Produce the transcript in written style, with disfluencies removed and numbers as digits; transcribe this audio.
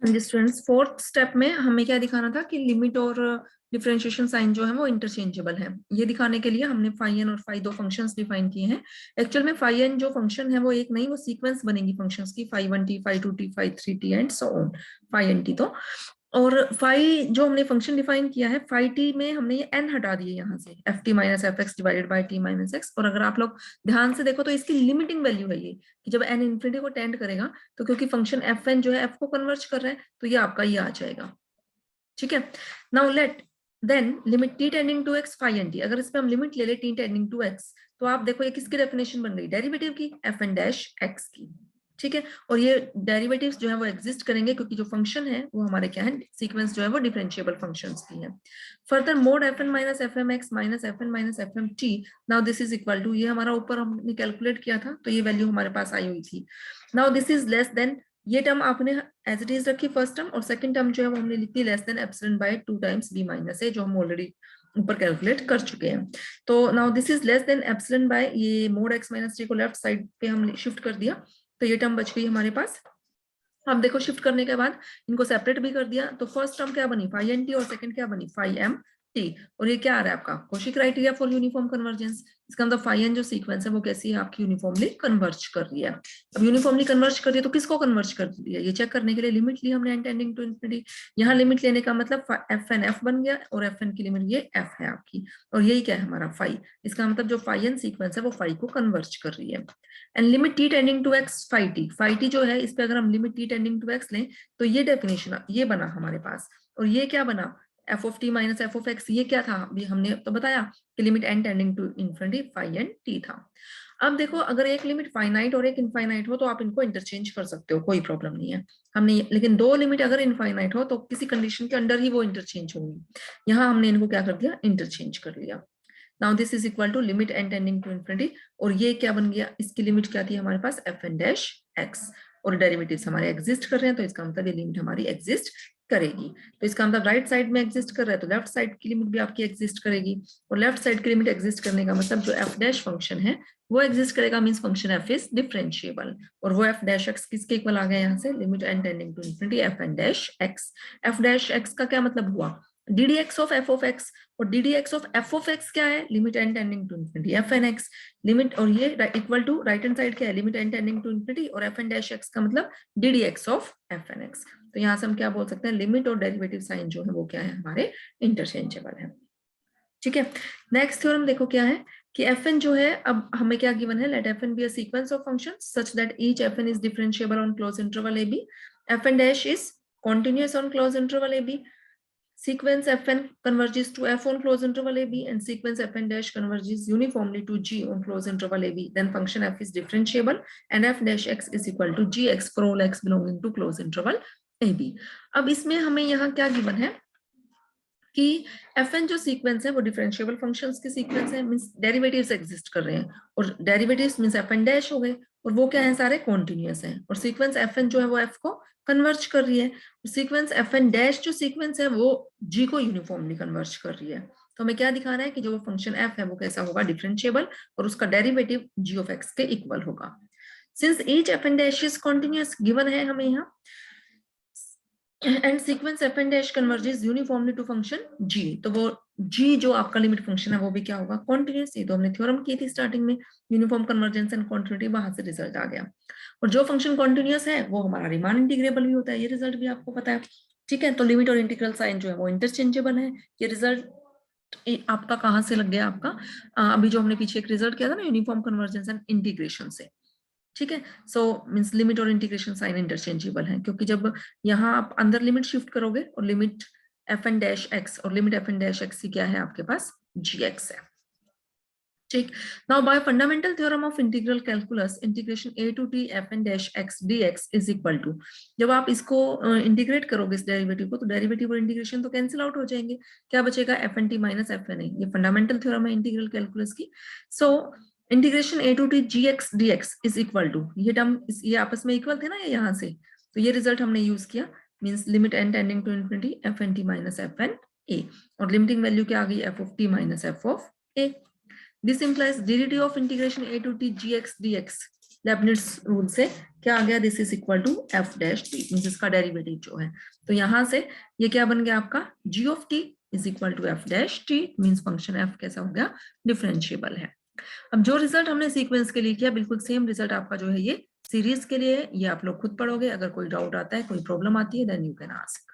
जी students, fourth step में हमें क्या दिखाना था कि लिमिट और डिफरेंशिएशन साइन जो है वो इंटरचेंजेबल है। ये दिखाने के लिए हमने फाई एन और फाई दो फंक्शंस डिफाइन किए हैं। एक्चुअल में फाई एन जो फंक्शन है वो एक नहीं, वो सीक्वेंस बनेगी फंक्शंस की, phi one t, phi two t, phi three t and so on, phi n t. तो और फाई जो हमने फंक्शन डिफाइन किया है, फाई टी में हमने ये एन हटा दिए यहाँ से, F T minus F x divided by T minus x. और अगर आप लोग ध्यान से देखो तो इसकी लिमिटिंग वैल्यू है ये, कि जब एन इन्फिनिटी को टेंड करेगा तो क्योंकि फंक्शन एफ एन जो है एफ को कन्वर्ज कर रहा है तो ये आपका ये आ जाएगा। ठीक है, now let then limit t tending to x phi n t. अगर इसमें हम लिमिट ले ले टी टेंडिंग टू एक्स तो आप देखो ये किसकी डेफिनेशन बन गई, डेरिवेटिव की, एफ एन डैश एक्स की। ठीक है, और ये डेरिवेटिव्स जो है वो एग्जिस्ट करेंगे क्योंकि जो फंक्शन है वो हमारे क्या है, सीक्वेंस जो है वो डिफरेंशिएबल फंक्शंस की है। Further mod f n minus f m x minus f n minus f m t, now this is equal to, ये हमारा ऊपर हमने कैलकुलेट किया था तो ये वैल्यू हमारे पास आई हुई थी। Now this is less than, ये टर्म आपने एज इट इज रखी फर्स्ट टर्म, और सेकंड टर्म जो है वो हमने लिखी less than epsilon by 2 times B minus A, जो हम ऑलरेडी ऊपर कैलकुलेट कर चुके हैं। तो now this is less than epsilon by, ये मोड एक्स माइनस टी को लेफ्ट साइड पे हम शिफ्ट कर दिया तो ये टर्म बच गई हमारे पास। अब देखो शिफ्ट करने के बाद इनको सेपरेट भी कर दिया तो फर्स्ट टर्म क्या बनी, फाई एन टी, और सेकंड क्या बनी, फाई एम टी। और ये क्या आ रहा है आपका, Cauchy criteria for uniform convergence. इसका मतलब फाई एन जो सीक्वेंस है वो कैसी है आपकी, यूनिफॉर्मली कन्वर्ज कर रही है। अब यूनिफॉर्मली कन्वर्ज कर रही है तो किसको कन्वर्ज कर रही है, ये चेक करने के लिए लिमिट ली हमने एन टेंडिंग टू इन्फिनिटी। यहाँ लिमिट लेने का मतलब एफ एन एफ बन गया, और एफ एन की लिमिट ये एफ है आपकी, और यही क्या है हमारा फाई। इसका मतलब जो फाई एन सीक्वेंस है वो फाई को कन्वर्ज कर रही है। And limit t tending to x phi t, phi t जो है इस पे अगर हम limit t tending to x लें तो ये डेफिनेशन ये बना हमारे पास। और ये क्या बना, f of t minus f of x, ये क्या था अभी हमने तो बताया कि limit N tending to infinity phi n t था। अब देखो अगर एक लिमिट फाइनाइट और एक इनफाइनाइट हो तो आप इनको इंटरचेंज कर सकते हो, कोई प्रॉब्लम नहीं है हमने, लेकिन दो लिमिट अगर इनफाइनाइट हो तो किसी कंडीशन के अंडर ही वो इंटरचेंज होंगी। यहाँ हमने इनको क्या कर दिया, इंटरचेंज कर लिया। Now this is equal to limit N tending to infinity, और ये क्या बन गया, इसकी लिमिट क्या थी हमारे पास, एफ एन डैश एक्स, और डेरिवेटिव्स हमारे एग्जिस्ट कर रहे हैं तो इसका मतलब ये लिमिट हमारी एग्जिस्ट करेगी। तो इसका मतलब राइट साइड में एग्जिस्ट कर रहा है तो लेफ्ट साइड की लिमिट भी आपकी एग्जिस्ट करेगी, और लेफ्ट साइड की लिमिट एग्जिस्ट करने का मतलब जो एफ डैश फंक्शन है वो एग्जिस्ट करेगा, means function F is differentiable. और वो एफ डैश एक्स किसके इक्वल आ गया यहाँ से, limit N tending to infinity F N dash X. F dash x का क्या मतलब हुआ, D D x of F of X, और D D x of F of X क्या है, limit N tending to infinity F N X limit, और ये equal to right hand side क्या है, limit N tending to infinity, और f N dash x का मतलब d D x of f N x. तो यहाँ से हम क्या बोल सकते हैं, लिमिट और डेरिवेटिव साइन जो है वो क्या है हमारे, इंटरचेंजेबल है। ठीक है, नेक्स्ट थ्योरम देखो क्या है कि एफ एन जो है, अब हमें क्या गिवन है, let f n be a sequence of function such that each f n is differentiable on close interval a b, f N dash is continuous on closed interval AB, sequence fn converges to f on closed interval AB, and sequence fn dash converges uniformly to g on closed interval AB, then function f is differentiable and f dash x is equal to gx for all x belonging to closed interval AB। अब इसमें हमें यहाँ क्या given है कि fn जो sequence है वो डिफरेंशिएबल फंक्शंस के सीक्वेंस है, मींस डेरिवेटिव्स एग्जिस्ट कर रहे हैं, और डेरिवेटिव्स मींस fn डैश हो गए, और वो क्या है, सारे कॉन्टिन्यूअस हैं, और सीक्वेंस fn जो है वो f को कन्वर्ज कर रही है, और सीक्वेंस fn डैश जो सीक्वेंस है वो g को यूनिफॉर्मली कन्वर्ज कर रही है। तो हमें क्या दिखा रहा है कि जो फंक्शन f है वो कैसा होगा, डिफरेंशिएबल, और उसका डेरिवेटिव g ऑफ x के इक्वल होगा। Since each fn dash is continuous given है हमें यहाँ, and sequence f N dash converges uniformly to function g, तो वो g जो आपका लिमिट फंक्शन है वो भी क्या होगा, कॉन्टिन्यूअस। ये तो हमने थ्योरम की थी स्टार्टिंग में, यूनिफॉर्म कन्वर्जेंस एंड कॉन्टिन्यूटी, वहां से रिजल्ट आ गया। और जो फंक्शन कॉन्टिन्यूअस है वो हमारा रीमान इंटीग्रेबल भी होता है, ये रिजल्ट भी आपको पता है। ठीक है, तो लिमिट और इंटीग्रल साइन जो है वो इंटरचेंजेबल है। ये रिजल्ट आपका कहाँ से लग गया, आपका अभी जो हमने पीछे एक रिजल्ट किया था ना, यूनिफॉर्म कन्वर्जेंस एंड इंटीग्रेशन से। ठीक है, सो मींस लिमिट और इंटीग्रेशन साइन इंटरचेंजेबल है, क्योंकि जब यहाँ आप अंदर लिमिट शिफ्ट करोगे और limit F N dash X, और limit F N dash X की क्या है आपके पास, जी एक्स है। ठीक, now by fundamental theorem of integral calculus integration A to T F N dash X D x is equal to, जब आप इसको इंटीग्रेट करोगे इस डेरिवेटिव को तो डेरिवेटिव और इंटीग्रेशन तो कैंसिल आउट हो जाएंगे, क्या बचेगा, f n t minus f n a. ये फंडामेंटल थ्योरम है इंटीग्रल कैलकुलस की। So integration A to t g x D x is equal to, ये टर्म ये आपस में इक्वल थे ना ये यहाँ से, तो ये रिजल्ट हमने यूज किया, means limit N tending to infinity F n t minus f n a, और लिमिटिंग वैल्यू क्या आ गई, f of t minus f of a. This implies derivative of integration a to t gx dx Leibniz rule से क्या आ गया, this is equal to F dash T, means इसका derivative जो है, तो यहां से ये क्या बन गया आपका, G of T is equal to F dash T, means function F कैसा हो गया, डिफरेंशिएबल है। अब जो रिजल्ट हमने सीक्वेंस के लिए किया बिल्कुल सेम रिजल्ट आपका जो है ये सीरीज के लिए, ये आप लोग खुद पढ़ोगे, अगर कोई डाउट आता है, कोई प्रॉब्लम आती है, देन यू कैन आस्क।